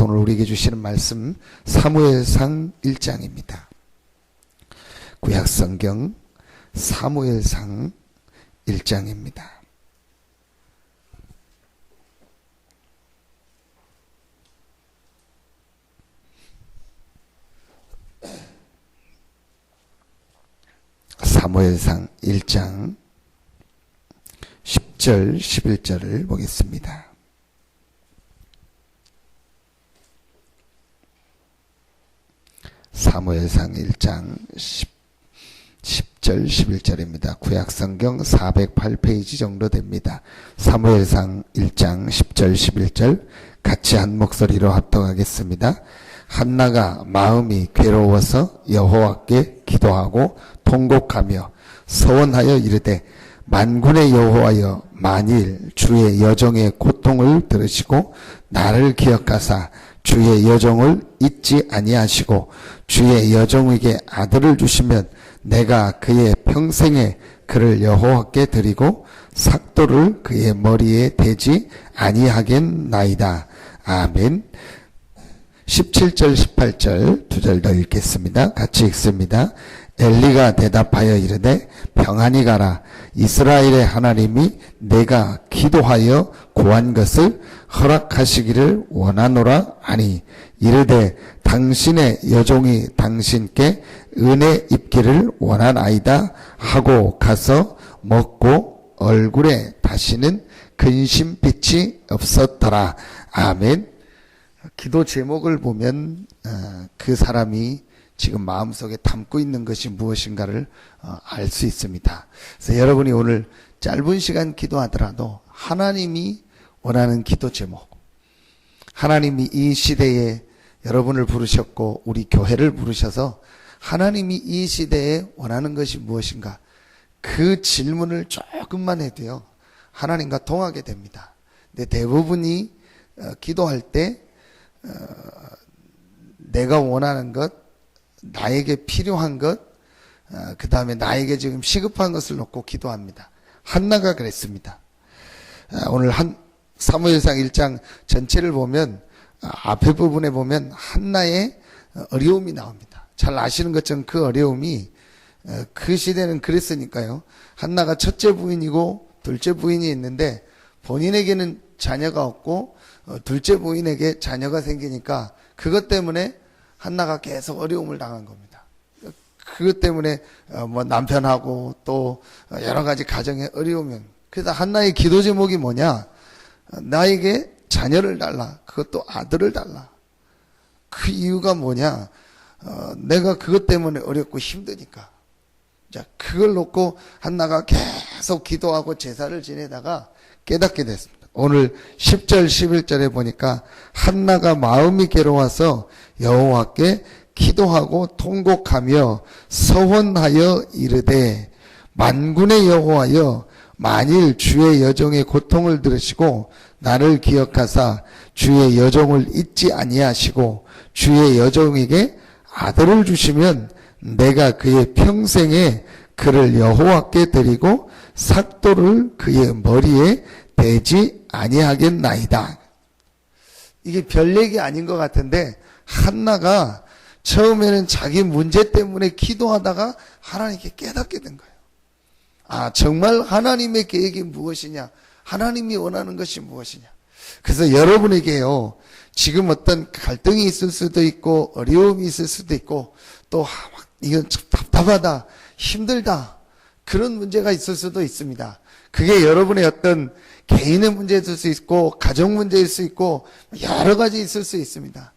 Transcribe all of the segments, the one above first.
하나님께서 오늘 우리에게 주시는 말씀 사무엘상 1장입니다. 구약성경 사무엘상 1장입니다. 사무엘상 1장 10절 11절을 보겠습니다. 사무엘상 1장 10절 11절입니다. 구약성경 408페이지 정도 됩니다. 사무엘상 1장 10절 11절 같이 한 목소리로 합독하겠습니다. 한나가 마음이 괴로워서 여호와께 기도하고 통곡하며 서원하여 이르되 만군의 여호와여, 만일 주의 여종의 고통을 들으시고 나를 기억하사 주의 여종을 잊지 아니하시고 주의 여종에게 아들을 주시면 내가 그의 평생에 그를 여호와께 드리고 삭도를 그의 머리에 대지 아니하겠나이다. 아멘. 17절 18절 두 절 더 읽겠습니다. 같이 읽습니다. 엘리가 대답하여 이르되 평안히 가라. 이스라엘의 하나님이 내가 기도하여 구한 것을 허락하시기를 원하노라 하니 이르되 당신의 여종이 당신께 은혜 입기를 원하나이다 하고 가서 먹고 얼굴에 다시는 근심빛이 없었더라. 아멘. 기도 제목을 보면 그 사람이 지금 마음속에 담고 있는 것이 무엇인가를 알 수 있습니다. 그래서 여러분이 오늘 짧은 시간 기도하더라도 하나님이 원하는 기도 제목, 하나님이 이 시대에 여러분을 부르셨고 우리 교회를 부르셔서 하나님이 이 시대에 원하는 것이 무엇인가, 그 질문을 조금만 해도요 하나님과 통하게 됩니다. 근데 대부분이 기도할 때 내가 원하는 것, 나에게 필요한 것, 그 다음에 나에게 지금 시급한 것을 놓고 기도합니다. 한나가 그랬습니다. 오늘 사무엘상 1장 전체를 보면 앞에 부분에 보면 한나의 어려움이 나옵니다. 잘 아시는 것처럼 그 어려움이 그 시대는 그랬으니까요. 한나가 첫째 부인이고 둘째 부인이 있는데 본인에게는 자녀가 없고 둘째 부인에게 자녀가 생기니까 그것 때문에 한나가 계속 어려움을 당한 겁니다. 그것 때문에 뭐 남편하고 또 여러 가지 가정의 어려움은, 그래서 한나의 기도 제목이 뭐냐? 나에게 자녀를 달라. 그것도 아들을 달라. 그 이유가 뭐냐? 내가 그것 때문에 어렵고 힘드니까. 자, 그걸 놓고 한나가 계속 기도하고 제사를 지내다가 깨닫게 됐습니다. 오늘 10절 11절에 보니까 한나가 마음이 괴로워서 여호와께 기도하고 통곡하며 서원하여 이르되 만군의 여호와여, 만일 주의 여종의 고통을 들으시고 나를 기억하사 주의 여종을 잊지 아니하시고 주의 여종에게 아들을 주시면 내가 그의 평생에 그를 여호와께 드리고 삭도를 그의 머리에 대지 아니하겠나이다. 이게 별 얘기 아닌 것 같은데 한나가 처음에는 자기 문제 때문에 기도하다가 하나님께 깨닫게 된 거예요. 아, 정말 하나님의 계획이 무엇이냐, 하나님이 원하는 것이 무엇이냐. 그래서 여러분에게요 지금 어떤 갈등이 있을 수도 있고 어려움이 있을 수도 있고 또 이건 참 답답하다, 힘들다, 그런 문제가 있을 수도 있습니다. 그게 여러분의 어떤 개인의 문제일 수 있고 가정 문제일 수 있고 여러 가지 있을 수 있습니다.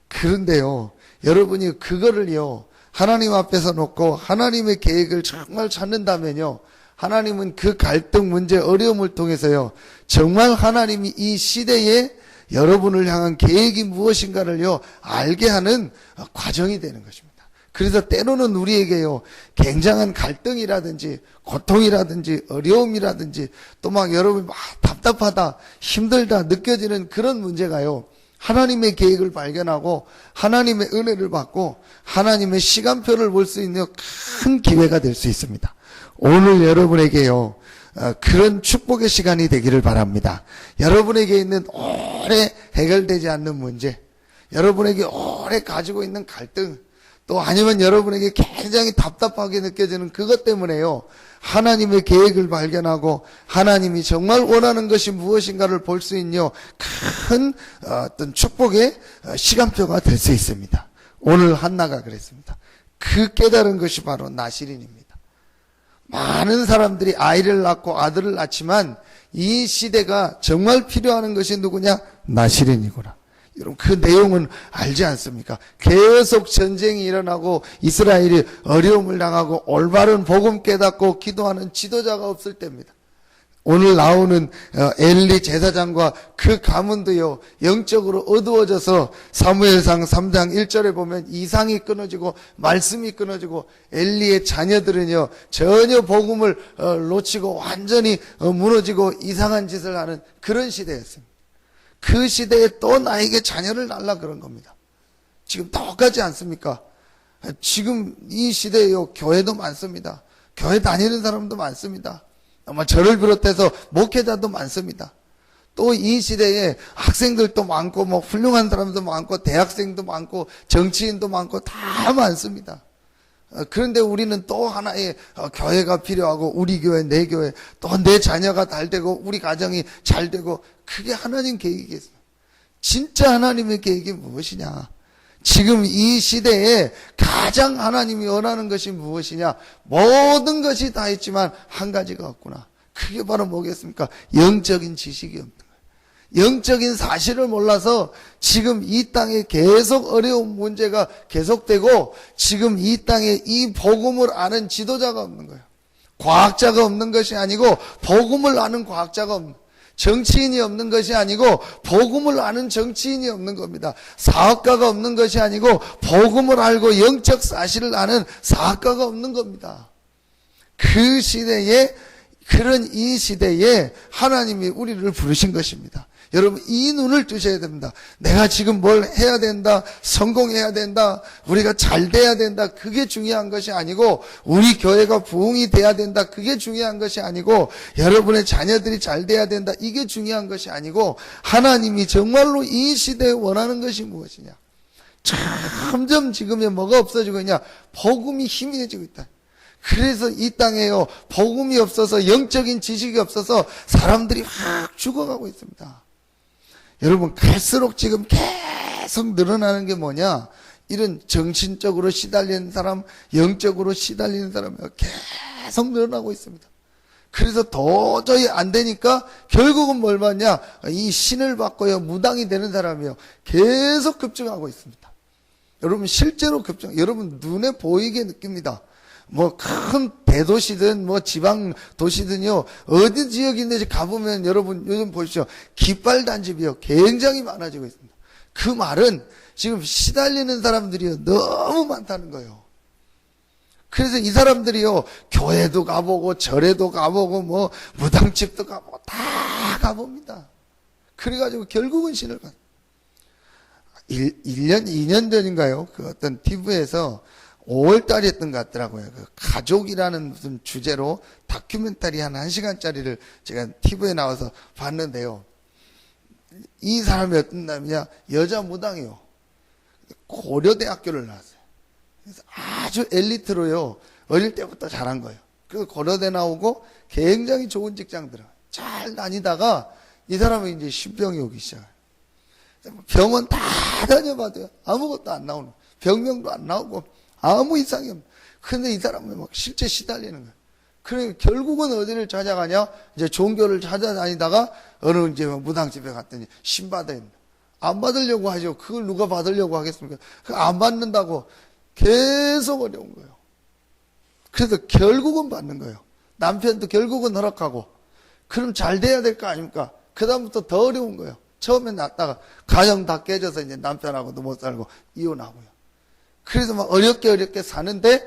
그런데요 여러분이 그거를요 하나님 앞에서 놓고 하나님의 계획을 정말 찾는다면요, 하나님은 그 갈등, 문제, 어려움을 통해서요 정말 하나님이 이 시대에 여러분을 향한 계획이 무엇인가를요 알게 하는 과정이 되는 것입니다. 그래서 때로는 우리에게요 굉장한 갈등이라든지 고통이라든지 어려움이라든지 또 막 여러분이 막 답답하다, 힘들다 느껴지는 그런 문제가요 하나님의 계획을 발견하고 하나님의 은혜를 받고 하나님의 시간표를 볼 수 있는 큰 기회가 될 수 있습니다. 오늘 여러분에게요 그런 축복의 시간이 되기를 바랍니다. 여러분에게 있는 오래 해결되지 않는 문제, 여러분에게 오래 가지고 있는 갈등, 또 아니면 여러분에게 굉장히 답답하게 느껴지는 그것 때문에요, 하나님의 계획을 발견하고 하나님이 정말 원하는 것이 무엇인가를 볼 수 있는 큰 어떤 축복의 시간표가 될 수 있습니다. 오늘 한나가 그랬습니다. 그 깨달은 것이 바로 나실인입니다. 많은 사람들이 아이를 낳고 아들을 낳지만 이 시대가 정말 필요한 것이 누구냐? 나실인이구나. 여러분, 그 내용은 알지 않습니까? 계속 전쟁이 일어나고 이스라엘이 어려움을 당하고 올바른 복음 깨닫고 기도하는 지도자가 없을 때입니다. 오늘 나오는 엘리 제사장과 그 가문도요, 영적으로 어두워져서 사무엘상 3장 1절에 보면 이상이 끊어지고 말씀이 끊어지고 엘리의 자녀들은요 전혀 복음을 놓치고 완전히 무너지고 이상한 짓을 하는 그런 시대였습니다. 그 시대에 또 나에게 자녀를 달라 그런 겁니다. 지금 똑같지 않습니까? 지금 이 시대에요, 교회도 많습니다. 교회 다니는 사람도 많습니다. 아마 저를 비롯해서 목회자도 많습니다. 또 이 시대에 학생들도 많고 뭐 훌륭한 사람도 많고 대학생도 많고 정치인도 많고 다 많습니다. 그런데 우리는 또 하나의 교회가 필요하고 우리 교회, 내 교회, 또 내 자녀가 잘 되고 우리 가정이 잘 되고, 그게 하나님 계획이겠어요. 진짜 하나님의 계획이 무엇이냐? 지금 이 시대에 가장 하나님이 원하는 것이 무엇이냐? 모든 것이 다 있지만 한 가지가 없구나. 그게 바로 뭐겠습니까? 영적인 지식이 없는 거예요. 영적인 사실을 몰라서 지금 이 땅에 계속 어려운 문제가 계속되고, 지금 이 땅에 이 복음을 아는 지도자가 없는 거예요. 과학자가 없는 것이 아니고 복음을 아는 과학자가 없는 거예요. 정치인이 없는 것이 아니고 복음을 아는 정치인이 없는 겁니다. 사업가가 없는 것이 아니고 복음을 알고 영적 사실을 아는 사업가가 없는 겁니다. 그 시대에, 그런 이 시대에 하나님이 우리를 부르신 것입니다. 여러분, 이 눈을 뜨셔야 됩니다. 내가 지금 뭘 해야 된다, 성공해야 된다, 우리가 잘 돼야 된다, 그게 중요한 것이 아니고, 우리 교회가 부흥이 돼야 된다, 그게 중요한 것이 아니고, 여러분의 자녀들이 잘 돼야 된다, 이게 중요한 것이 아니고, 하나님이 정말로 이 시대에 원하는 것이 무엇이냐? 점점 지금에 뭐가 없어지고 있냐? 복음이 희미해지고 있다. 그래서 이 땅에요, 복음이 없어서, 영적인 지식이 없어서 사람들이 확 죽어가고 있습니다. 여러분, 갈수록 지금 계속 늘어나는 게 뭐냐? 이런 정신적으로 시달리는 사람, 영적으로 시달리는 사람이 계속 늘어나고 있습니다. 그래서 도저히 안 되니까 결국은 뭘 받냐? 이 신을 받고요, 무당이 되는 사람이요, 계속 급증하고 있습니다. 여러분, 실제로 여러분 눈에 보이게 느낍니다. 뭐 큰 대도시든 뭐 지방 도시든요, 어디 지역인지 가보면 여러분 요즘 보십시오, 깃발 단집이요 굉장히 많아지고 있습니다. 그 말은 지금 시달리는 사람들이 너무 많다는 거예요. 그래서 이 사람들이요, 교회도 가보고 절에도 가보고 뭐 무당집도 가보고 다 가봅니다. 그래가지고 결국은 신을 1년, 2년 전인가요? 그 어떤 TV에서 5월달에 했던 것 같더라고요. 그 가족이라는 무슨 주제로 다큐멘터리 한 1시간짜리를 제가 TV에 나와서 봤는데요. 이 사람이 어떤 남이냐? 여자 무당이요. 고려대학교를 나왔어요. 그래서 아주 엘리트로요, 어릴 때부터 잘한 거예요. 그래서 고려대 나오고 굉장히 좋은 직장 들어가요. 잘 다니다가 이 사람은 이제 신병이 오기 시작해요. 병원 다 다녀봐도요, 아무것도 안 나오는, 병명도 안 나오고 아무 이상이 없는. 근데 이 사람은 막 실제 시달리는 거예요. 그러니까 결국은 어디를 찾아가냐? 이제 종교를 찾아다니다가 어느 이제 무당집에 갔더니 신 받아 있는. 안 받으려고 하죠. 그걸 누가 받으려고 하겠습니까? 안 받는다고 계속 어려운 거예요. 그래서 결국은 받는 거예요. 남편도 결국은 허락하고. 그럼 잘 돼야 될 거 아닙니까? 그다음부터 더 어려운 거예요. 처음엔 낫다가 가정 다 깨져서 이제 남편하고도 못 살고 이혼하고요. 그래서 막 어렵게 사는데,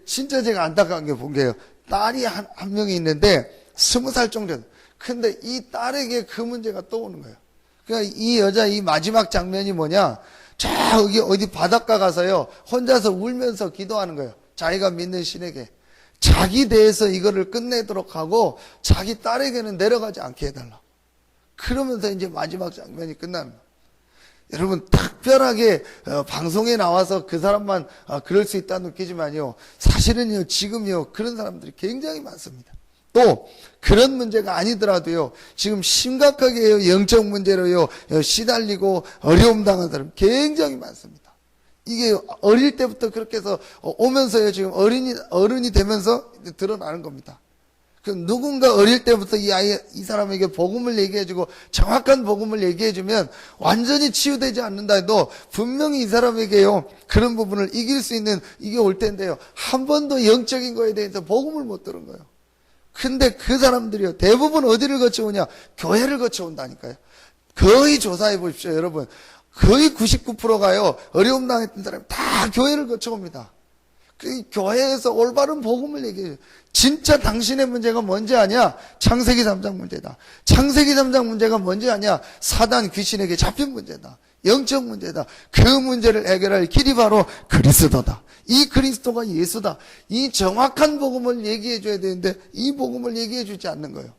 진짜 제가 안타까운 게 본 게요, 딸이 한 명이 있는데 20살 정도. 근데 이 딸에게 그 문제가 또 오는 거예요. 그러니까 이 여자 이 마지막 장면이 뭐냐? 저기 어디 바닷가 가서요, 혼자서 울면서 기도하는 거예요. 자기가 믿는 신에게 자기 대해서 이거를 끝내도록 하고 자기 딸에게는 내려가지 않게 해달라. 그러면서 이제 마지막 장면이 끝나는 거예요. 여러분 특별하게 방송에 나와서 그 사람만 그럴 수 있다 느끼지만요, 사실은요 지금요 그런 사람들이 굉장히 많습니다. 또 그런 문제가 아니더라도요 지금 심각하게 영적 문제로요 시달리고 어려움 당한 사람 굉장히 많습니다. 이게 어릴 때부터 그렇게 해서 오면서요 지금 어른이 되면서 드러나는 겁니다. 그 누군가 어릴 때부터 이 사람에게 복음을 얘기해주고 정확한 복음을 얘기해주면 완전히 치유되지 않는다 해도 분명히 이 사람에게요 그런 부분을 이길 수 있는 이게 올 텐데요, 한 번도 영적인 거에 대해서 복음을 못 들은 거예요. 근데 그 사람들이요 대부분 어디를 거쳐오냐? 교회를 거쳐온다니까요. 거의 조사해 보십시오 여러분. 거의 99%가요 어려움 당했던 사람이 다 교회를 거쳐옵니다. 그 교회에서 올바른 복음을 얘기해요. 진짜 당신의 문제가 뭔지 아냐? 창세기 3장 문제다. 창세기 3장 문제가 뭔지 아냐? 사단 귀신에게 잡힌 문제다. 영적 문제다. 그 문제를 해결할 길이 바로 그리스도다. 이 그리스도가 예수다. 이 정확한 복음을 얘기해 줘야 되는데 이 복음을 얘기해 주지 않는 거예요.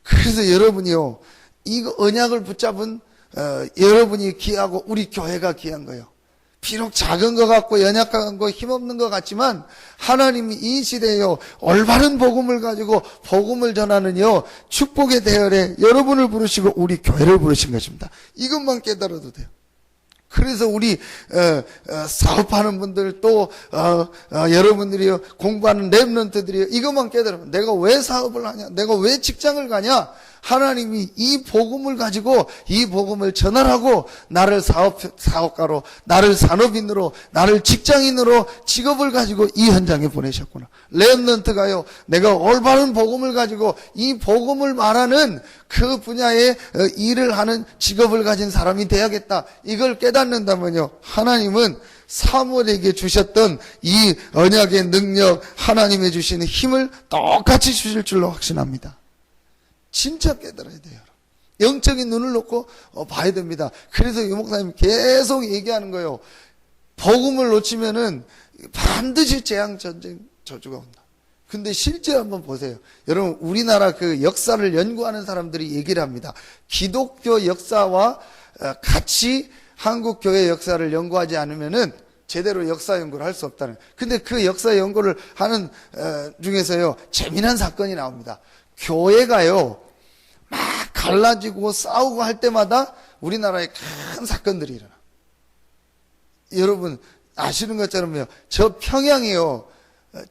그래서 여러분이요 이거 언약을 붙잡은 여러분이 귀하고 우리 교회가 귀한 거예요. 비록 작은 것 같고 연약한 거 힘없는 것 같지만 하나님이 이 시대에요 올바른 복음을 가지고 복음을 전하는요 축복의 대열에 여러분을 부르시고 우리 교회를 부르신 것입니다. 이것만 깨달아도 돼요. 그래서 우리 사업하는 분들 또 여러분들이요 공부하는 랩런트들이요 이것만 깨달으면 내가 왜 사업을 하냐, 내가 왜 직장을 가냐, 하나님이 이 복음을 가지고 이 복음을 전하라고 나를 사업가로, 나를 산업인으로, 나를 직장인으로 직업을 가지고 이 현장에 보내셨구나. 랩런트가요 내가 올바른 복음을 가지고 이 복음을 말하는 그 분야의 일을 하는 직업을 가진 사람이 돼야겠다. 이걸 깨닫는다면요 하나님은 사무엘에게 주셨던 이 언약의 능력, 하나님의 주시는 힘을 똑같이 주실 줄로 확신합니다. 진짜 깨달아야 돼요. 영적인 눈을 놓고 봐야 됩니다. 그래서 유 목사님 계속 얘기하는 거예요. 복음을 놓치면은 반드시 재앙, 전쟁, 저주가 온다. 근데 실제 한번 보세요. 여러분 우리나라 그 역사를 연구하는 사람들이 얘기를 합니다. 기독교 역사와 같이 한국 교회 역사를 연구하지 않으면은 제대로 역사 연구를 할 수 없다는. 근데 그 역사 연구를 하는 중에서요 재미난 사건이 나옵니다. 교회가요 막 갈라지고 싸우고 할 때마다 우리나라에 큰 사건들이 일어나. 여러분 아시는 것처럼요 저 평양이요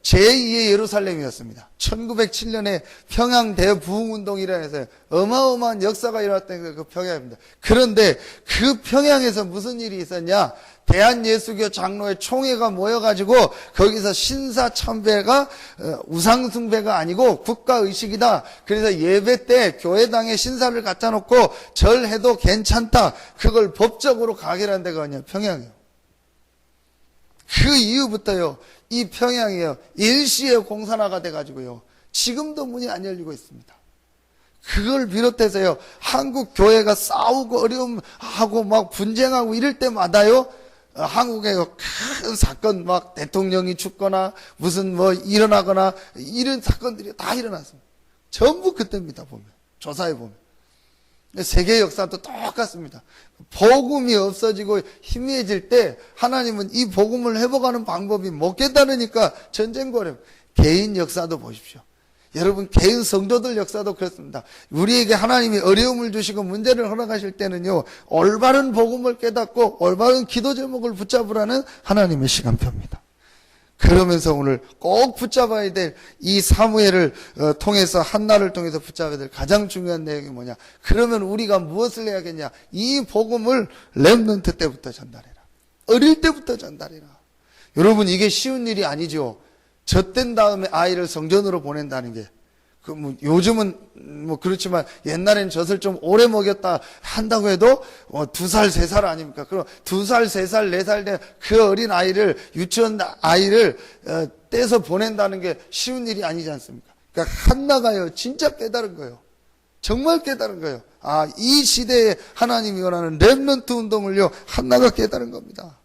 제2의 예루살렘이었습니다. 1907년에 평양 대부흥운동이라 해서 어마어마한 역사가 일어났던 그 평양입니다. 그런데 그 평양에서 무슨 일이 있었냐? 대한예수교 장로회 총회가 모여가지고 거기서 신사참배가 우상숭배가 아니고 국가의식이다. 그래서 예배 때 교회당에 신사를 갖다 놓고 절해도 괜찮다. 그걸 법적으로 가결한 데가 어디냐? 평양이에요. 그 이후부터요 이 평양이요 일시에 공산화가 돼가지고요 지금도 문이 안 열리고 있습니다. 그걸 비롯해서요 한국 교회가 싸우고 어려움하고 막 분쟁하고 이럴 때마다요 한국에 큰 사건 막 대통령이 죽거나 무슨 뭐 일어나거나 이런 사건들이 다 일어났습니다. 전부 그때입니다. 보면 조사해 보면 세계 역사도 똑같습니다. 복음이 없어지고 희미해질 때 하나님은 이 복음을 회복하는 방법이 못 깨달으니까 전쟁고려. 개인 역사도 보십시오. 여러분 개인 성도들 역사도 그렇습니다. 우리에게 하나님이 어려움을 주시고 문제를 허락하실 때는요 올바른 복음을 깨닫고 올바른 기도 제목을 붙잡으라는 하나님의 시간표입니다. 그러면서 오늘 꼭 붙잡아야 될 이 사무엘을 통해서 한나를 통해서 붙잡아야 될 가장 중요한 내용이 뭐냐? 그러면 우리가 무엇을 해야겠냐? 이 복음을 렘넌트 때부터 전달해라. 어릴 때부터 전달해라. 여러분 이게 쉬운 일이 아니죠. 젖된 다음에 아이를 성전으로 보낸다는 게. 요즘은 그렇지만 옛날에는 젖을 좀 오래 먹였다 한다고 해도 2살, 3살 아닙니까? 그럼 2살, 3살, 4살 된 그 어린 아이를, 유치원 아이를 떼서 보낸다는 게 쉬운 일이 아니지 않습니까? 그러니까 한나가요, 진짜 깨달은 거예요. 정말 깨달은 거예요. 이 시대에 하나님이 원하는 렘넌트 운동을요, 한나가 깨달은 겁니다.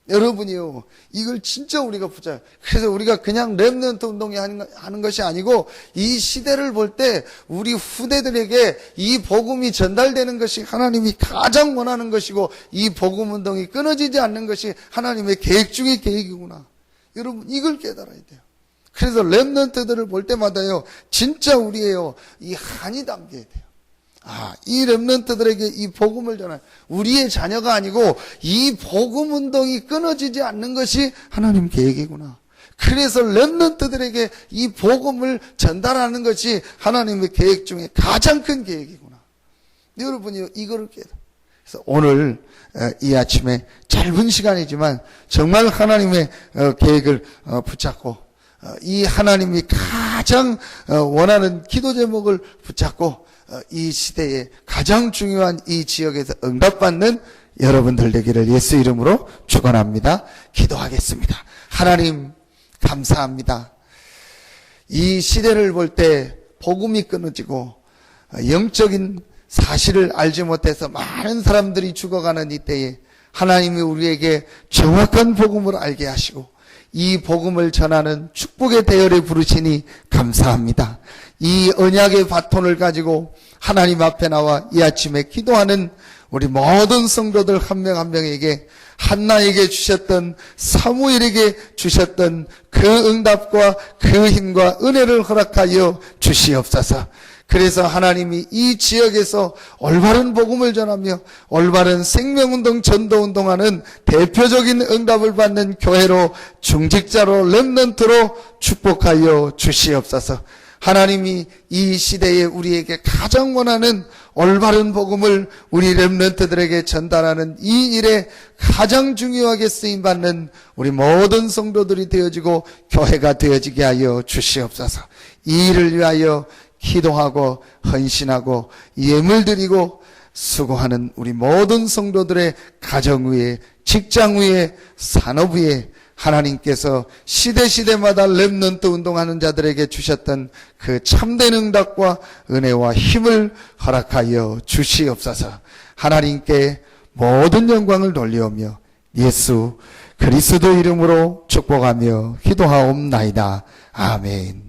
여러분이요, 이걸 진짜 우리가 붙잡아요. 그래서 우리가 그냥 렘넌트 운동이 하는 것이 아니고, 이 시대를 볼 때 우리 후대들에게 이 복음이 전달되는 것이 하나님이 가장 원하는 것이고, 이 복음 운동이 끊어지지 않는 것이 하나님의 계획 중의 계획이구나. 여러분, 이걸 깨달아야 돼요. 그래서 렘넌트들을 볼 때마다요, 진짜 우리의 이 한이 담겨야 돼요. 이 렘넌트들에게 이 복음을 전하는, 우리의 자녀가 아니고 이 복음 운동이 끊어지지 않는 것이 하나님 계획이구나. 그래서 렘넌트들에게 이 복음을 전달하는 것이 하나님의 계획 중에 가장 큰 계획이구나. 여러분이 이거를 깨달아요. 그래서 오늘 이 아침에 짧은 시간이지만 정말 하나님의 계획을 붙잡고, 이 하나님이 가장 원하는 기도 제목을 붙잡고, 이 시대에 가장 중요한 이 지역에서 응답받는 여러분들 되기를 예수 이름으로 축원합니다. 기도하겠습니다. 하나님 감사합니다. 이 시대를 볼 때 복음이 끊어지고 영적인 사실을 알지 못해서 많은 사람들이 죽어가는 이때에 하나님이 우리에게 정확한 복음을 알게 하시고 이 복음을 전하는 축복의 대열에 부르시니 감사합니다. 이 언약의 바톤을 가지고 하나님 앞에 나와 이 아침에 기도하는 우리 모든 성도들 한 명 한 명에게, 한나에게 주셨던, 사무엘에게 주셨던 그 응답과 그 힘과 은혜를 허락하여 주시옵소서. 그래서 하나님이 이 지역에서 올바른 복음을 전하며 올바른 생명운동, 전도운동하는 대표적인 응답을 받는 교회로, 중직자로, 렘넌트로 축복하여 주시옵소서. 하나님이 이 시대에 우리에게 가장 원하는 올바른 복음을 우리 렘넌트들에게 전달하는 이 일에 가장 중요하게 쓰임받는 우리 모든 성도들이 되어지고 교회가 되어지게 하여 주시옵소서. 이 일을 위하여 기도하고 헌신하고 예물 드리고 수고하는 우리 모든 성도들의 가정 위에, 직장 위에, 산업 위에 하나님께서 시대마다 렘넌트 운동하는 자들에게 주셨던 그 참된 응답과 은혜와 힘을 허락하여 주시옵소서. 하나님께 모든 영광을 돌리오며 예수 그리스도 이름으로 축복하며 기도하옵나이다. 아멘.